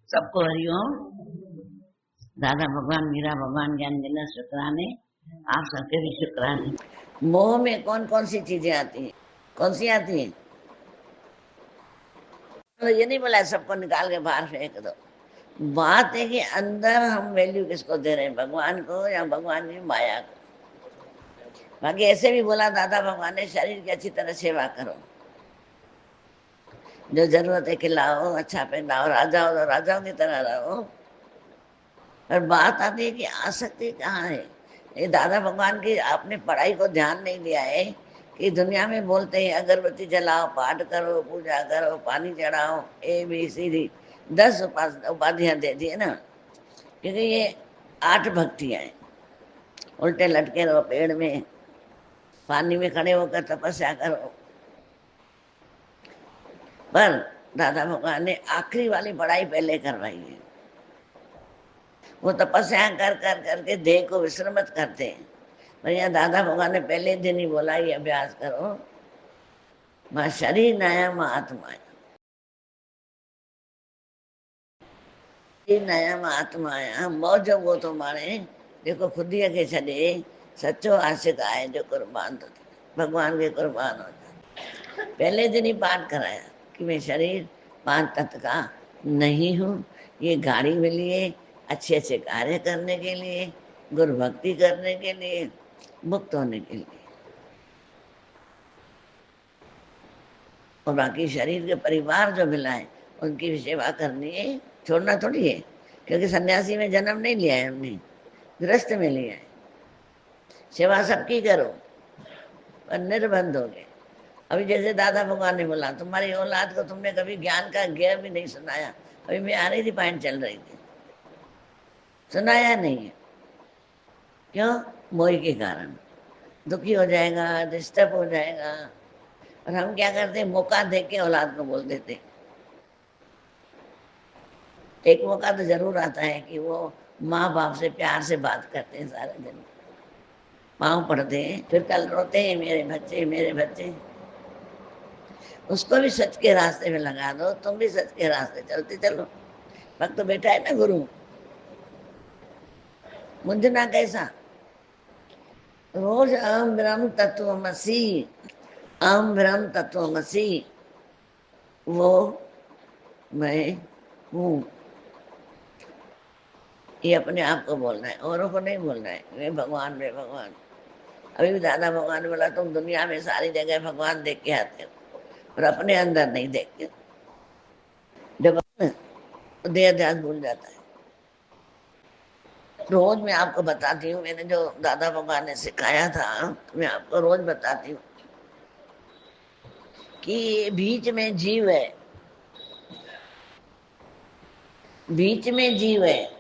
सबको हरिओम। दादा भगवान, मीरा भगवान, ज्ञान देना शुक्राने, आप सबके भी शुक्राने। मोह में कौन कौन सी चीजें आती हैं? कौन सी आती हैं? तो ये नहीं बोला सबको निकाल के बाहर फेंक दो। बात है कि अंदर हम वैल्यू किसको दे रहे हैं, भगवान को या भगवान की माया को। बाकी ऐसे भी बोला दादा भगवान ने, शरीर की अच्छी तरह सेवा करो, जो जरूरत है खिलाओ, अच्छा पहनाओ, राजा हो तो राजाओं की तरह रहो। और बात आती है कि आसक्ति कहाँ है। ये दादा भगवान की आपने पढ़ाई को ध्यान नहीं दिया है कि दुनिया में बोलते हैं अगरबत्ती जलाओ, पाठ करो, पूजा करो, पानी चढ़ाओ, ABCD 10 उपाधियां दे दी है ना, क्योंकि ये 8 भक्तियां हैं। उल्टे लटके रहो पेड़ में, पानी में खड़े होकर तपस्या करो। पर दादा भगवान ने आखिरी वाली पढ़ाई पहले करवाई है। वो तपस्या कर कर करके देह को विश्रमित करते हैं। पर यहाँ दादा भगवान ने पहले दिन ही बोला ये अभ्यास करो, मां शरीर नया मां आत्माया, नया मां आत्माया, मौज वो तो माणे जेको खुदीअ खे छॾे सचो आशिक आहे जो कुर्बान तो थे, भगवान के कुर्बान हो जाए। पहले दिन ही पाठ कराया कि मैं शरीर 5 तत्व का नहीं हूँ, ये गाड़ी मिली है अच्छे अच्छे कार्य करने के लिए, गुरु भक्ति करने के लिए, मुक्त होने के लिए। और बाकी शरीर के परिवार जो मिला है उनकी भी सेवा करनी है, छोड़ना थोड़ी है। क्योंकि सन्यासी में जन्म नहीं लिया है हमने, गृहस्थ में लिया है। सेवा सबकी करो पर निर्बंध हो गए। अभी जैसे दादा भगवान ने बोला तुम्हारी औलाद को तुमने कभी ज्ञान का ज्ञ भी नहीं सुनाया। अभी मैं आ रही थी, पॉइंट चल रही थी, सुनाया नहीं है। क्यों? मोह के कारण दुखी हो जाएगा, डिस्टर्ब हो जाएगा। और हम क्या करते, मौका देके औलाद को बोल देते। एक मौका तो जरूर आता है कि वो माँ बाप से प्यार से बात करते हैं, सारे दिन पाँव पड़ते हैं, फिर कल रोते हैं मेरे बच्चे मेरे बच्चे। उसको भी सच के रास्ते में लगा दो, तुम भी सच के रास्ते चलते चलो। भक्त तो बैठा है ना गुरु, मुझना कैसा रोज अहम ब्रह्म तत्वमसि, अहम ब्रह्म तत्वमसि, वो मैं हूँ। ये अपने आप को बोलना है, औरों को नहीं बोलना है मैं भगवान मैं भगवान। अभी भी दादा भगवान ने बोला तुम दुनिया में सारी जगह भगवान देख के आते हो और अपने अंदर नहीं देखते। जब देह ध्यास भूल जाता है। रोज मैं आपको बताती हूँ, मैंने जो दादा भगवान ने सिखाया था मैं आपको रोज बताती हूँ कि बीच में जीव है, बीच में जीव है।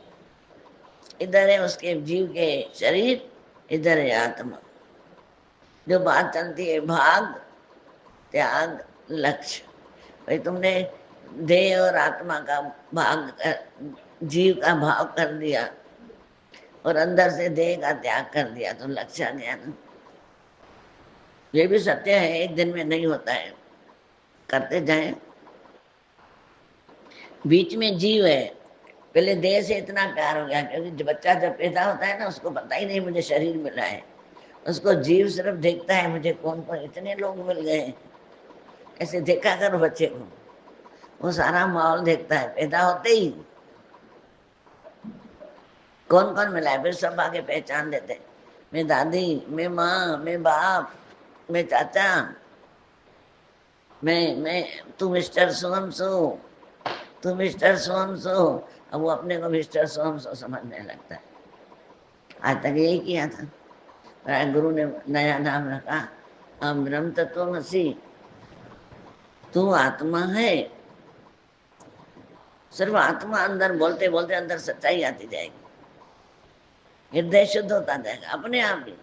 इधर है उसके जीव के शरीर, इधर है आत्मा। जो बात चलती है भाग त्याग लक्ष्य। भाई तुमने देह और आत्मा का भाग, जीव का भाव कर दिया और अंदर से देह का त्याग कर दिया तो लक्ष्य आ गया ना। ये भी सत्य है, एक दिन में नहीं होता है, करते जाएं। बीच में जीव है। पहले देह से इतना प्यार हो गया क्योंकि बच्चा जब पैदा होता है ना उसको पता ही नहीं मुझे शरीर मिला है। उसको जीव सिर्फ देखता है मुझे कौन कौन इतने लोग मिल गए। ऐसे देखा करो बच्चे को, वो सारा माहौल देखता है पैदा होते ही कौन कौन मिला है। फिर सब आगे पहचान देते हैं, मैं दादी, मैं माँ, मैं बाप, मैं चाचा, मैं तू मिस्टर सोम सो, तू मिस्टर सोम सो। अब वो अपने को मिस्टर सोम सो समझने लगता है। आज तक यही किया था, पर गुरु ने नया नाम रखा, हम ब्रह्म तत्वमसि, तू आत्मा है। सिर्फ आत्मा अंदर बोलते बोलते अंदर सच्चाई आती जाएगी, हृदय शुद्ध होता जाएगा अपने आप ही।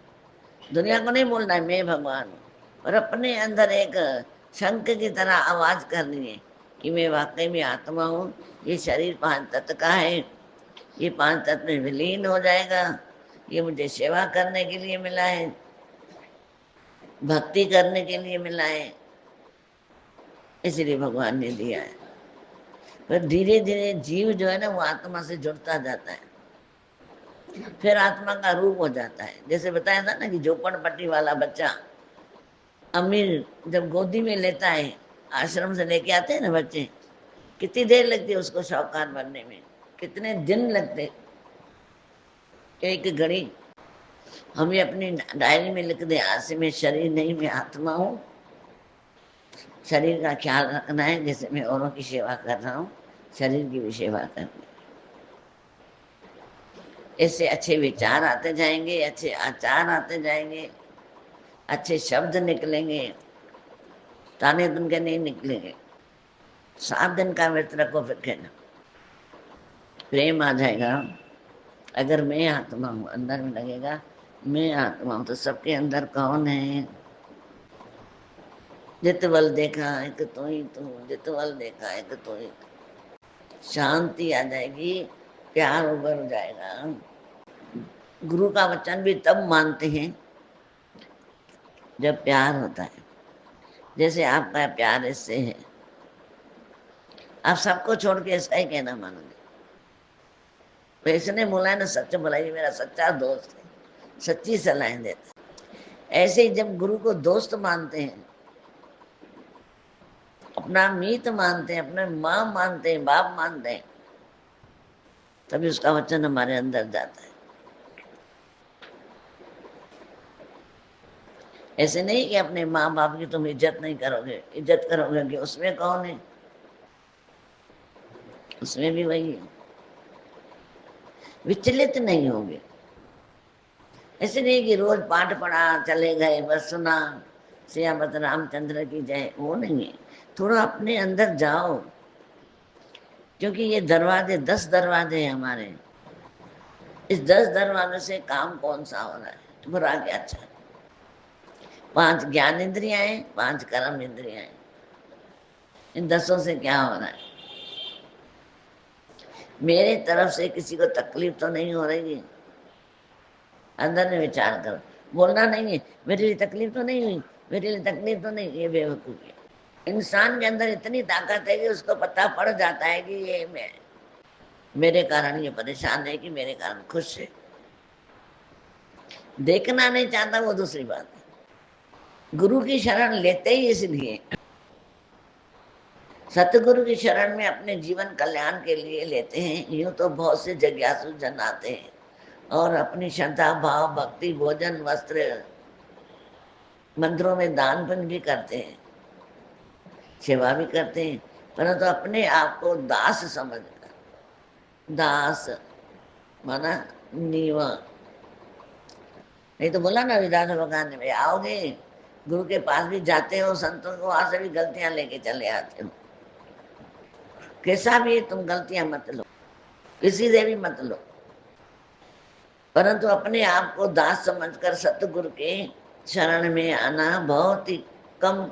दुनिया को नहीं बोलना है मैं भगवान हूँ, और अपने अंदर एक शंख की तरह आवाज करनी है कि मैं वाकई में आत्मा हूँ। ये शरीर 5 तत्व का है, ये 5 तत्व में विलीन हो जाएगा। ये मुझे सेवा करने के लिए मिला है, भक्ति करने के लिए मिला है, इसलिए भगवान ने दिया है। फिर धीरे धीरे जीव जो है ना वो आत्मा से जुड़ता जाता है, फिर आत्मा का रूप हो जाता है। जैसे बताया था ना कि झोपड़पट्टी वाला बच्चा अमीर जब गोदी में लेता है, आश्रम से लेके आते हैं ना बच्चे, कितनी देर लगती है उसको शौकान बनने में, कितने दिन लगते, एक घड़ी। हम ये अपनी डायरी में लिख दे, आज से मैं शरीर नहीं, मैं आत्मा हूँ। शरीर का ख्याल रखना है, जैसे मैं औरों की सेवा कर रहा हूँ, शरीर की भी सेवा करनी। इससे अच्छे विचार आते जाएंगे, अच्छे आचार आते जाएंगे, अच्छे शब्द निकलेंगे, ताने तुन के नहीं निकलेंगे। 7 दिन का व्रत रखो, फिर कहना प्रेम आ जाएगा। अगर मैं आत्मा हूँ, अंदर में लगेगा मैं आत्मा हूँ, तो सबके अंदर कौन है? जित बल देखा है तो तू ही तू, जित बल देखा है तो तू ही तू। शांति आ जाएगी, प्यार उभर जाएगा। गुरु का वचन भी तब मानते हैं जब प्यार होता है। जैसे आपका प्यार इससे है, आप सबको छोड़ के इसका ही कहना मानोगे। तो इसने बोला है ना, सच बोला, ये मेरा सच्चा दोस्त है, सच्ची सलाहें देता है। ऐसे ही जब गुरु को दोस्त मानते हैं, अपना मीत मानते हैं, अपने माँ मानते हैं, बाप मानते हैं, तभी उसका वचन हमारे अंदर जाता है। ऐसे नहीं कि अपने माँ बाप की तुम इज्जत नहीं करोगे, इज्जत करोगे, कि उसमें कौन है? उसमें भी वही है। विचलित नहीं होंगे। ऐसे नहीं कि रोज पाठ पढ़ा चले गए, बस सुना सियावत रामचंद्र की जय, वो नहीं है। थोड़ा अपने अंदर जाओ, क्योंकि ये दरवाजे 10 दरवाजे हैं हमारे। इस 10 दरवाजे से काम कौन सा हो रहा है? तो बुरा क्या अच्छा है? 5 ज्ञान इंद्रियां हैं, 5 कर्म इंद्रियां हैं। इन 10 से क्या हो रहा है? मेरे तरफ से किसी को तकलीफ तो नहीं हो रही है? अंदर में विचार करो। बोलना नहीं है मेरे लिए तकलीफ तो नहीं हुई, मेरे लिए तकलीफ तो नहीं, ये बेवकूफी है। इंसान के अंदर इतनी ताकत है कि उसको पता पड़ जाता है कि ये मेरे कारण ये परेशान है, कि मेरे कारण खुश है। देखना नहीं चाहता वो दूसरी बात है। गुरु की शरण लेते ही इसलिए, सतगुरु की शरण में अपने जीवन कल्याण के लिए लेते हैं। यूं तो बहुत से जिज्ञासु जन आते हैं और अपनी श्रद्धा भाव भक्ति भोजन वस्त्र मंदिरों में दान पुण्य भी करते हैं, सेवा भी करते हैं, परंतु अपने आप को दास समझकर, दास माना नीवा। नहीं तो बोला ना विदास भगवान ने, आओगे गुरु के पास भी जाते हो, संतों को वहां से भी गलतियां लेके चले आते हो। कैसा भी तुम गलतियां मत लो, किसी से भी मत लो, परंतु अपने आप को दास समझकर सतगुरु के शरण में आना बहुत ही कम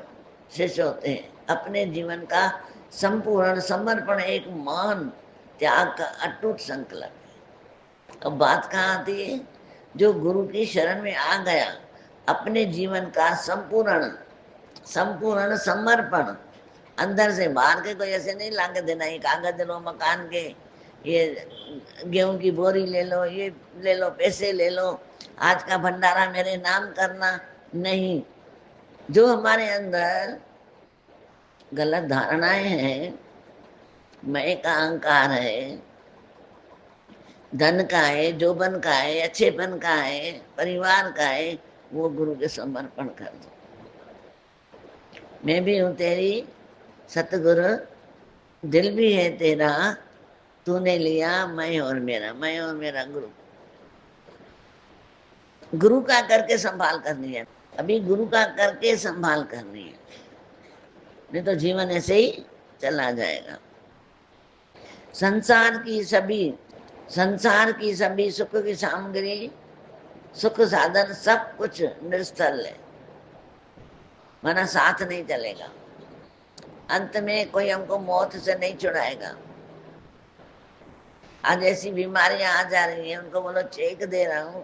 शिष्य होते हैं। अपने जीवन का संपूर्ण समर्पण एक महान त्याग का अटूट संकल्प है। अब बात कहाँ आती है? जो गुरु की शरण में आ गया, अपने जीवन का संपूर्ण संपूर्ण समर्पण, अंदर से बाहर के कोई ऐसे नहीं लाके देना, ये कागज लो मकान के, ये गेहूं की बोरी ले लो, ये ले लो, पैसे ले लो, आज का भंडारा मेरे नाम करना, नहीं। जो हमारे अंदर गलत धारणाएं हैं, मैं का अहंकार है, धन का है, जोबन का है, अच्छेपन का है, परिवार का है, वो गुरु के समर्पण कर दो। मैं भी हूं तेरी सतगुरु, दिल भी है तेरा, तूने लिया मैं और मेरा गुरु। गुरु का करके संभाल करनी है, अभी गुरु का करके संभाल करनी है, नहीं तो जीवन ऐसे ही चला जाएगा। संसार की सभी सुख की सामग्री, सुख साधन सब कुछ निस्तल है, माना साथ नहीं चलेगा। अंत में कोई हमको मौत से नहीं छुड़ाएगा। आज ऐसी बीमारियां आ जा रही हैं, उनको बोलो चेक दे रहा हूं,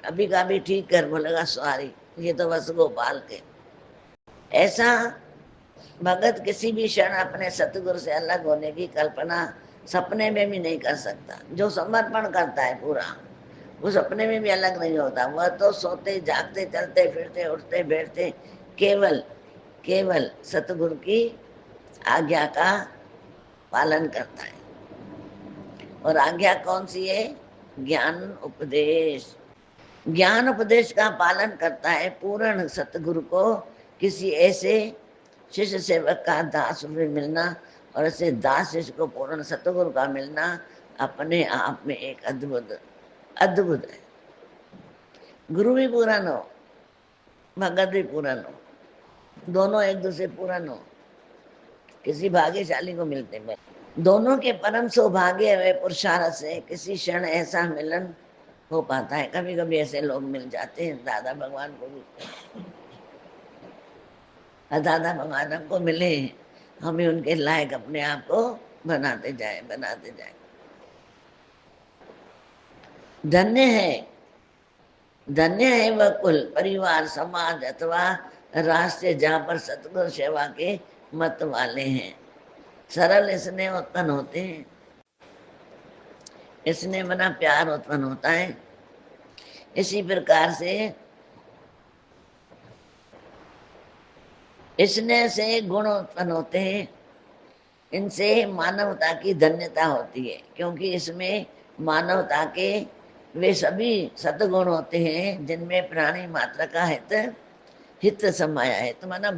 अभी का भी ठीक कर, बोलेगा सॉरी, ये तो बस गोपाल के। ऐसा भगत किसी भी क्षण अपने सतगुरु से अलग होने की कल्पना सपने में भी नहीं कर सकता। जो समर्पण करता है पूरा, वो सपने में भी अलग नहीं होता। वह तो सोते जागते चलते फिरते उठते बैठते केवल केवल सतगुरु की आज्ञा का पालन करता है। और आज्ञा कौन सी है? ज्ञान उपदेश। ज्ञान उपदेश का पालन करता है। पूर्ण सतगुरु को किसी ऐसे शिष्य सेवक का दास में मिलना और ऐसे दास शिष्य को पूर्ण सतगुरु का मिलना अपने आप में एक अद्भुत अद्भुत है। गुरु भी पूर्ण हो, भगत भी पूर्ण हो, दोनों एक दूसरे पूर्ण हो, किसी भाग्यशाली को मिलते हैं। दोनों के परम सौभाग्य व पुरुषार्थ से किसी क्षण ऐसा मिलन हो पाता है। कभी कभी ऐसे लोग मिल जाते हैं। दादा भगवान को भी, दादा भगवान हमको मिले, हमें उनके लायक अपने आप को बनाते जाए। धन्य है वह कुल, परिवार, समाज अथवा राष्ट्र जहाँ पर सतगुरु सेवा के मत वाले हैं। सरल स्नेह उत्पन्न होते हैं। स्नेह मना प्यार उत्पन्न होता है। इसी प्रकार से स्नेह से गुण उत्पन्न होते हैं। इनसे मानवता की धन्यता होती है, क्योंकि इसमें मानवता के वे सभी सद्गुण होते हैं जिनमें प्राणी मात्र का हित समाया है। तो माना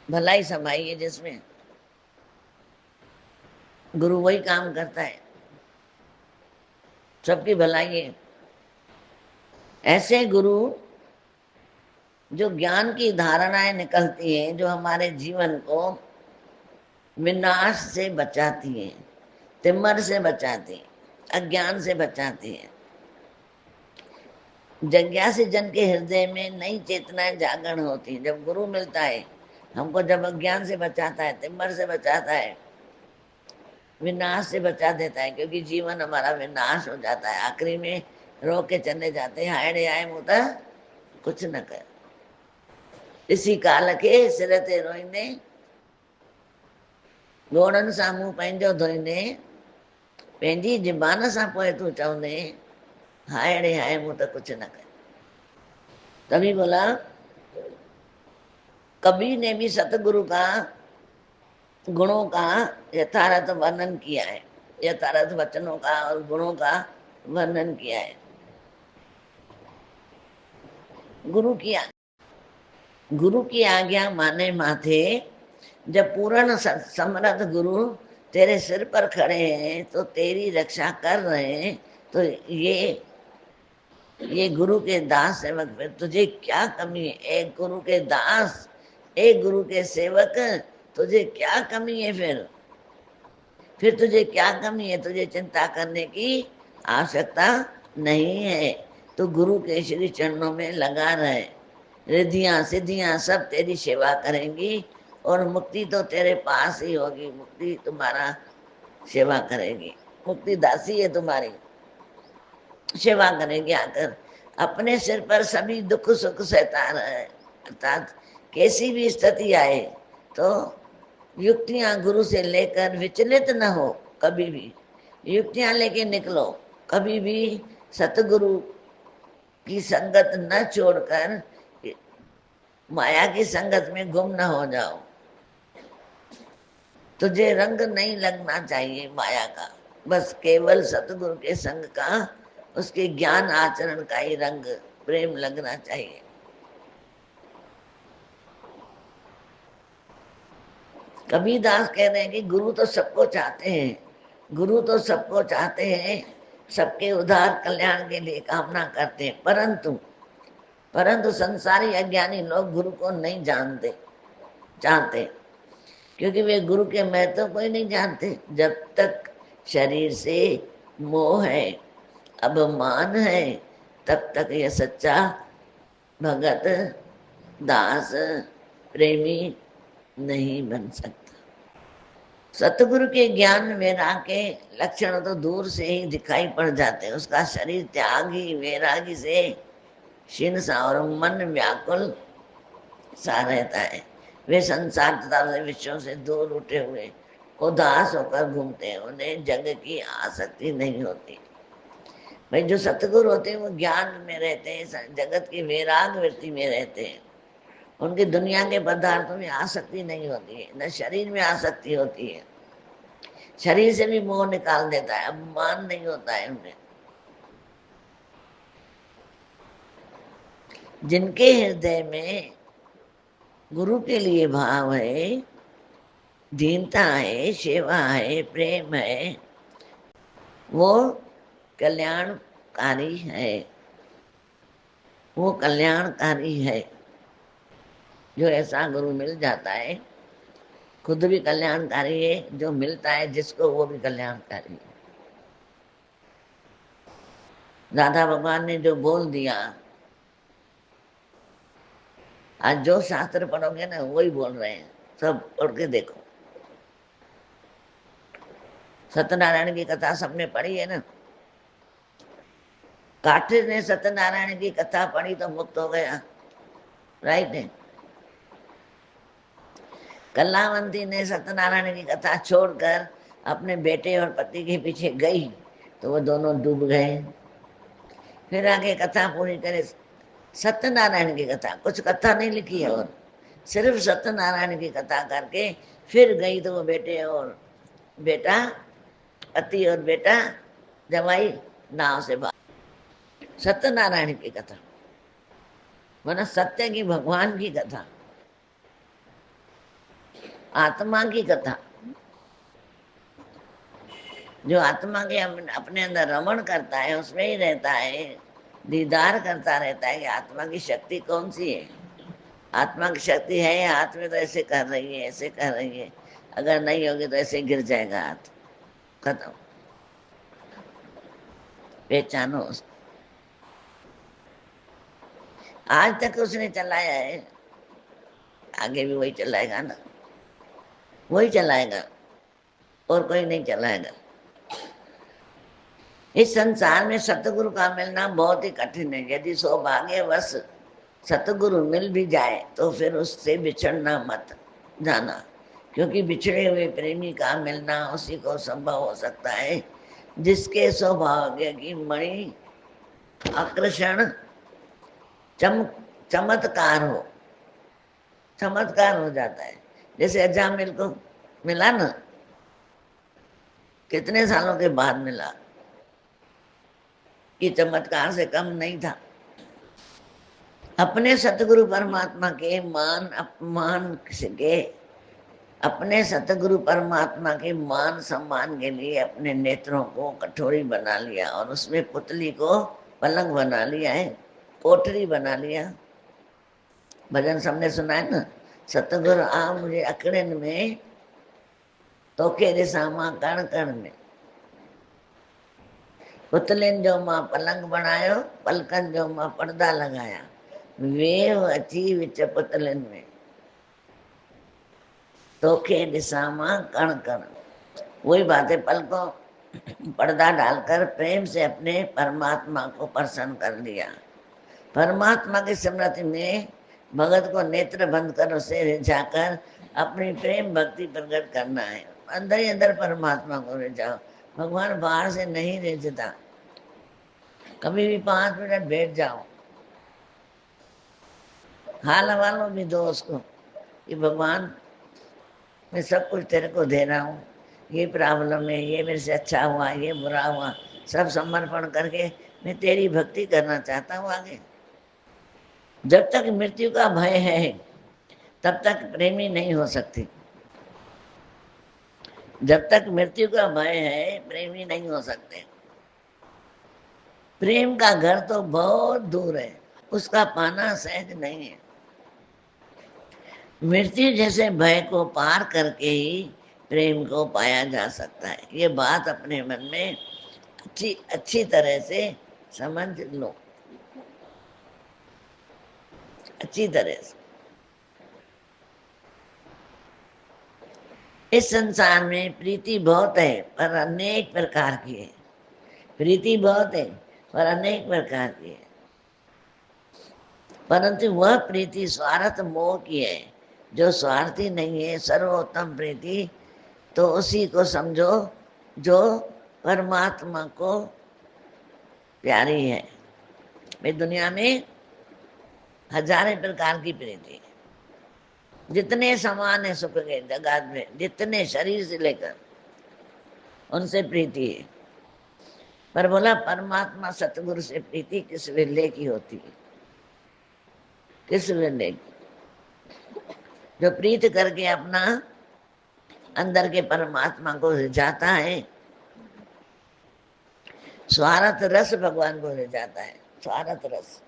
भलाई समाई है, जिसमें गुरु वही काम करता है, सबकी भलाई है। ऐसे गुरु जो ज्ञान की धारणाएं निकलती हैं, जो हमारे जीवन को विनाश से बचाती हैं, तिम्मर से बचाती हैं, अज्ञान से बचाती हैं। जिज्ञासी जन के हृदय में नई चेतनाएं जागरण होती हैं। जब गुरु मिलता है हमको, जब अज्ञान से बचाता है, तिम्मर से बचाता है, विनाश से बचा देता है, क्योंकि जीवन हमारा विनाश हो जाता है। आखिरी में रो के चले जाते हैं, हायड़े आए मुता कुछ न कर। इसी काल के सिर ते रोईंदे, घोड़नि सां मुंहुं पंहिंजो धोईंदे, पंहिंजी ज़बान सां पोइ तूं चवंदे, हायड़े हाय मूं त कुछ न कर। तभी बोला, कबीर ने भी सतगुरु का गुणों का यथार्थ वर्णन किया है, यथार्थ वचनों का और गुणों का वर्णन किया है। गुरु की आज्ञा माने माथे, जब पूर्ण समर्थ गुरु तेरे सिर पर खड़े हैं तो तेरी रक्षा कर रहे हैं, तो ये गुरु के दास सेवक, फिर तुझे क्या कमी है? एक गुरु के दास, एक गुरु के सेवक, तुझे क्या कमी है? फिर तुझे क्या कमी है? तुझे चिंता करने की आवश्यकता नहीं है। तो गुरु के श्री चरणों में लगा रहे, रिद्धियां सिद्धियां सब तेरी सेवा करेंगी और मुक्ति तो तेरे पास ही होगी। मुक्ति तुम्हारा सेवा करेगी, मुक्ति दासी है, तुम्हारी सेवा करेगी। आकर अपने सिर पर सभी दुख सुख सहता रहे। अर्थात कैसी भी स्थिति आए तो युक्तियां गुरु से लेकर विचलित न हो। कभी भी युक्तियां लेके निकलो, कभी भी सतगुरु की संगत न छोड़कर माया की संगत में गुम न हो जाओ। तुझे रंग नहीं लगना चाहिए माया का, बस केवल सतगुरु के संग का, उसके ज्ञान आचरण का ही रंग प्रेम लगना चाहिए। कबीरदास कह रहे हैं कि गुरु तो सबको चाहते हैं, गुरु तो सबको चाहते हैं, सबके उद्धार कल्याण के लिए कामना करते हैं, परंतु संसारी अज्ञानी लोग गुरु को नहीं जानते, क्योंकि वे गुरु के महत्व को ही नहीं जानते। जब तक शरीर से मोह है, अभिमान है, तब तक यह सच्चा भगत दास प्रेमी नहीं बन सकता। सतगुरु के ज्ञान वैराग के लक्षण तो दूर से ही दिखाई पड़ जाते हैं। उसका शरीर त्यागी वैरागी से क्षीण सा और मन व्याकुल सा रहता है। वे संसार तथा विषयों से दूर उठे हुए उदास होकर घूमते हैं, उन्हें जग की आसक्ति नहीं होती। भाई जो सतगुरु होते हैं वो ज्ञान में रहते हैं, जगत की वैराग वृत्ति में रहते हैं, उनकी दुनिया के पदार्थों में आसक्ति नहीं होती है, न शरीर में आसक्ति होती है। शरीर से भी मोह निकाल देता है, अभिमान नहीं होता है उन्हें। जिनके हृदय में गुरु के लिए भाव है, दीनता है, सेवा है, प्रेम है, वो कल्याणकारी है, वो कल्याणकारी है। जो ऐसा गुरु मिल जाता है खुद भी कल्याणकारी है, जो मिलता है जिसको वो भी कल्याणकारी है। दादा भगवान ने जो बोल दिया, आज जो शास्त्र पढ़ोगे ना वही बोल रहे हैं, सब पढ़ के देखो। सत्यनारायण की कथा सबने पढ़ी है ना। काठिर ने सत्यनारायण की कथा पढ़ी तो मुक्त हो गया, राइट है। कलावंती ने सत्यनारायण की कथा छोड़कर अपने बेटे और पति के पीछे गई तो वो दोनों डूब गए। फिर आगे कथा पूरी करे, सत्यनारायण की कथा, कुछ कथा नहीं लिखी है, और सिर्फ सत्यनारायण की कथा करके फिर गई तो वो बेटे और बेटा, पति और बेटा, जमाई नाव से बाहर। सत्यनारायण की कथा माना सत्य की, भगवान की कथा, आत्मा की कथा। जो आत्मा के अपने अंदर रमण करता है, उसमें ही रहता है, दीदार करता रहता है कि आत्मा की शक्ति कौन सी है। आत्मा की शक्ति है हाथ में तो ऐसे कर रही है, ऐसे कर रही है, अगर नहीं होगी तो ऐसे गिर जाएगा हाथ, खत्म। पहचानो उसको। आज तक उसने चलाया है, आगे भी वही चलाएगा ना, वही चलाएगा, और कोई नहीं चलाएगा। इस संसार में सतगुरु का मिलना बहुत ही कठिन है। यदि सौभाग्यवश सतगुरु मिल भी जाए तो फिर उससे बिछड़ना मत जाना, क्योंकि बिछड़े हुए प्रेमी का मिलना उसी को संभव हो सकता है जिसके सौभाग्य की मणि आकर्षण चमत्कार हो, चमत्कार हो जाता है। जैसे अजामिल को मिला ना, कितने सालों के बाद मिला, कि चमत्कार से कम नहीं था। अपने सतगुरु परमात्मा के मान अपमान के, अपने सतगुरु परमात्मा के मान सम्मान के लिए अपने नेत्रों को कठोरी बना लिया और उसमें पुतली को पलंग बना लिया है, कोठरी बना लिया। भजन सबने सुना है ना, सतगुरु आ मुझे अकड़न में तोखे ॾिसां मां कण कण में। पुतलिन जो मां पलंग बनायो, पलकन जो मां पर्दा लगाया, वेव अची विच पुतलिन में तोखे ॾिसां मां कण कण। वही बात है, पलकों पर्दा डालकर प्रेम से अपने परमात्मा को प्रसन्न कर लिया। परमात्मा की स्मृति में भगत को नेत्र बंद कर उसे रिझाकर अपनी प्रेम भक्ति प्रकट करना है। अंदर ही अंदर परमात्मा को रिझाओ, भगवान बाहर से नहीं रिझता। कभी भी 5 मिनट बैठ जाओ, हाल हवालों भी दो उसको कि भगवान मैं सब कुछ तेरे को दे रहा हूँ, ये प्रॉब्लम है, ये मेरे से अच्छा हुआ, ये बुरा हुआ, सब समर्पण करके मैं तेरी भक्ति करना चाहता हूँ आगे। जब तक मृत्यु का भय है तब तक प्रेमी नहीं हो सकती। जब तक मृत्यु का भय है प्रेमी नहीं हो सकते। प्रेम का घर तो बहुत दूर है, उसका पाना सहज नहीं है। मृत्यु जैसे भय को पार करके ही प्रेम को पाया जा सकता है। ये बात अपने मन में अच्छी तरह से समझ लो, अच्छी तरह से। इस संसार में प्रीति बहुत है पर अनेक प्रकार की है। प्रीति बहुत है पर अनेक प्रकार की है। परंतु वह प्रीति स्वार्थ मोह की है। जो स्वार्थी नहीं है, सर्वोत्तम प्रीति, तो उसी को समझो जो परमात्मा को प्यारी है। भाई दुनिया में हजारों प्रकार की प्रीति है, जितने समान है सुख के जगत में, जितने शरीर से लेकर उनसे प्रीति है। पर बोला परमात्मा सतगुरु से प्रीति किस विरले की होती है, किस विरले की? जो प्रीत करके अपना अंदर के परमात्मा को रिझाता है। स्वार्थ रस भगवान को रिझाता है, स्वार्थ रस।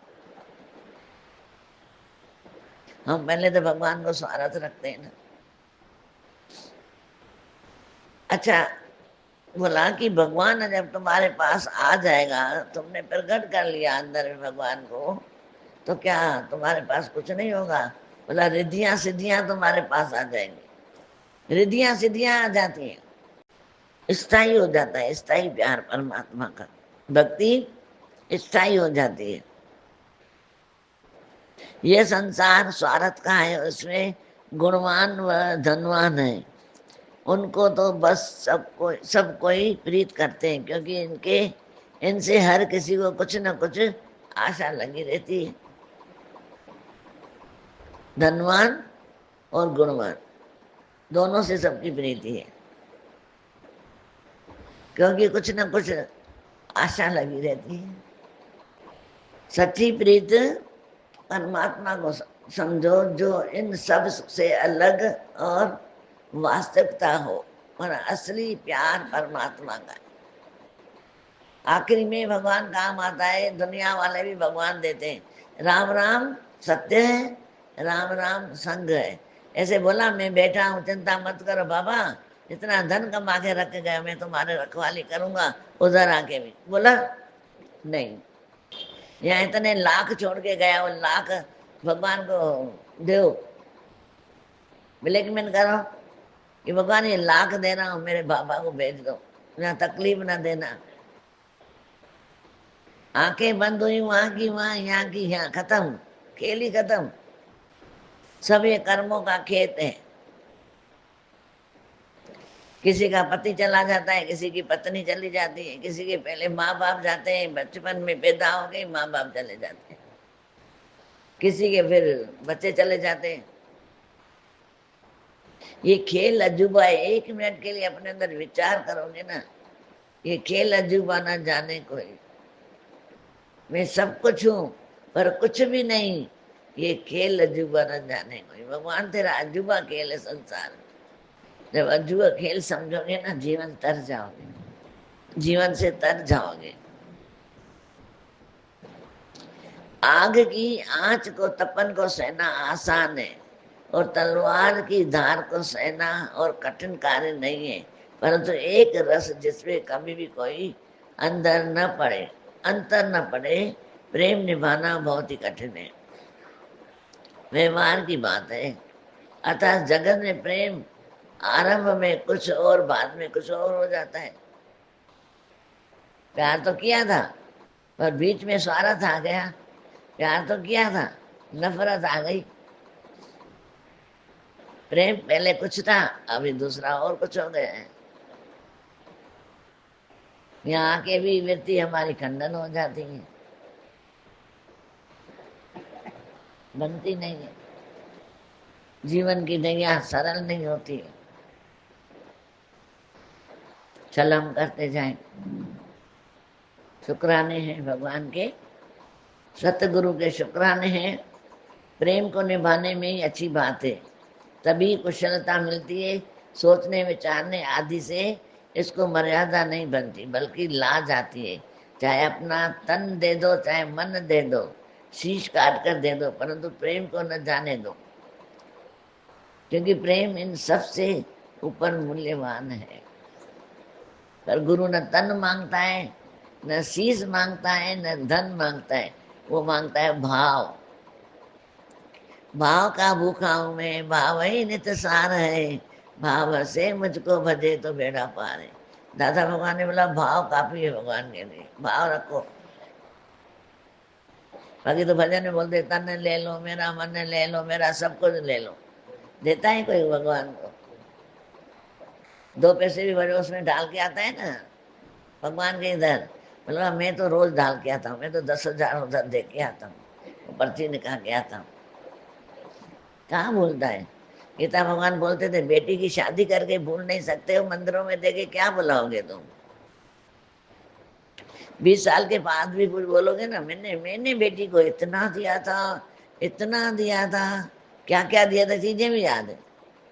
हम पहले तो भगवान को स्वार्थ रखते हैं ना। अच्छा, बोला कि भगवान जब तुम्हारे पास आ जाएगा, तुमने प्रकट कर लिया अंदर में भगवान को, तो क्या तुम्हारे पास कुछ नहीं होगा? बोला रिद्धियां सिद्धियां तुम्हारे पास आ जाएंगी, रिद्धियां सिद्धियां आ जाती हैं, स्थायी हो जाता है, स्थायी प्यार परमात्मा का, भक्ति स्थायी हो जाती है। यह संसार स्वार्थ का है, उसमें गुणवान व धनवान है, उनको तो बस सब कोई प्रीत करते हैं, क्योंकि इनसे हर किसी को कुछ न कुछ आशा लगी रहती है। धनवान और गुणवान दोनों से सबकी प्रीति है, क्योंकि कुछ न कुछ आशा लगी रहती है। सच्ची प्रीत परमात्मा को समझो, जो इन सब से अलग और वास्तविकता हो, और असली प्यार परमात्मा का है। आखिरी में भगवान काम आता है, दुनिया वाले भी भगवान देते हैं। राम राम सत्य है, राम राम संग है। ऐसे बोला मैं बैठा हूँ, चिंता मत करो बाबा, इतना धन कमा के रख गया, मैं तुम्हारे रखवाली करूंगा, उधर आके भी बोला नहीं। यहाँ इतने लाख छोड़ के गया, वो लाख भगवान को दो, ब्लैकमेल करो कि भगवान ये लाख दे रहा हूँ, मेरे बाबा को भेज दो, यहाँ तकलीफ ना देना। आंखें बंद हुई, वहां की वहां, यहाँ की यहाँ, खत्म, खेल ही खत्म। सब ये कर्मों का खेत है। किसी का पति चला जाता है, किसी की पत्नी चली जाती है, किसी के पहले माँ बाप जाते हैं, बचपन में पैदा हो गए माँ बाप चले जाते हैं, किसी के फिर बच्चे चले जाते हैं। ये खेल अजूबा है। 1 मिनट के लिए अपने अंदर विचार करोगे ना, ये खेल अजूबा ना जाने कोई, मैं सब कुछ हूँ पर कुछ भी नहीं, ये खेल अजूबा न जाने कोई। भगवान तेरा अजूबा खेल है संसार। जब अजूबा खेल समझोगे ना, जीवन तर जाओगे, जीवन से तर जाओगे। आग की आंच को, तपन को सहना आसान है, और तलवार की धार को सहना और कठिन कार्य नहीं है, परंतु एक रस जिसमें कभी भी कोई अंदर न पड़े, अंतर न पड़े, प्रेम निभाना बहुत ही कठिन है, व्यवहार की बात है। अतः जगत में प्रेम आरंभ में कुछ और बाद में कुछ और हो जाता है। प्यार तो किया था पर बीच में स्वार्थ आ गया, प्यार तो किया था, नफरत आ गई। प्रेम पहले कुछ था, अभी दूसरा और कुछ हो गया है। यहाँ आके भी वृत्ति हमारी खंडन हो जाती है, बनती नहीं है। जीवन की नैया सरल नहीं होती है, चल हम करते जाएं। शुक्राने हैं भगवान के, सतगुरु के शुक्राने हैं। प्रेम को निभाने में ही अच्छी बात है, तभी कुशलता मिलती है। सोचने विचारने आदि से इसको मर्यादा नहीं बनती, बल्कि ला जाती है। चाहे अपना तन दे दो, चाहे मन दे दो, शीश काट कर दे दो, परंतु प्रेम को न जाने दो, क्योंकि प्रेम इन सब से ऊपर मूल्यवान है। पर गुरु न तन मांगता है, न शीश मांगता है, न धन मांगता है, वो मांगता है भाव। भाव का भूखा हूं मैं, भाव ही नित सार है, भाव से मुझको भजे तो बेड़ा पार है। दादा भगवान ने बोला भाव काफी है भगवान के लिए, भाव रखो। बाकी तो भजन में बोलते तन ले लो मेरा, मन ले लो मेरा, सब कुछ ले लो। देता है कोई भगवान को? 2 पैसे भी बड़े उसमें डाल के आता है ना भगवान के इधर। बोला मैं तो रोज डाल के आता हूँ, मैं तो 10,000 उधर दे के आता हूँ, वो पर्ची निकाल के आता हूँ। कहाँ भूलता है? गीता भगवान बोलते थे बेटी की शादी करके भूल नहीं सकते हो, मंदिरों में देके क्या बुलाओगे तुम? 20 साल के बाद भी कुछ बोलोगे ना, मैंने मैंने बेटी को इतना दिया था, इतना दिया था, क्या क्या दिया था, चीजें भी याद है।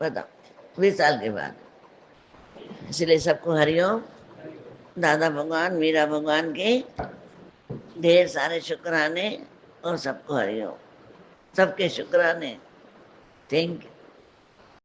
बताओ 20 साल के बाद। इसलिए सबको हरिओम। दादा भगवान मीरा भगवान के ढेर सारे शुक्राने, और सबको हरिओम, सबके शुक्राने। Thank you.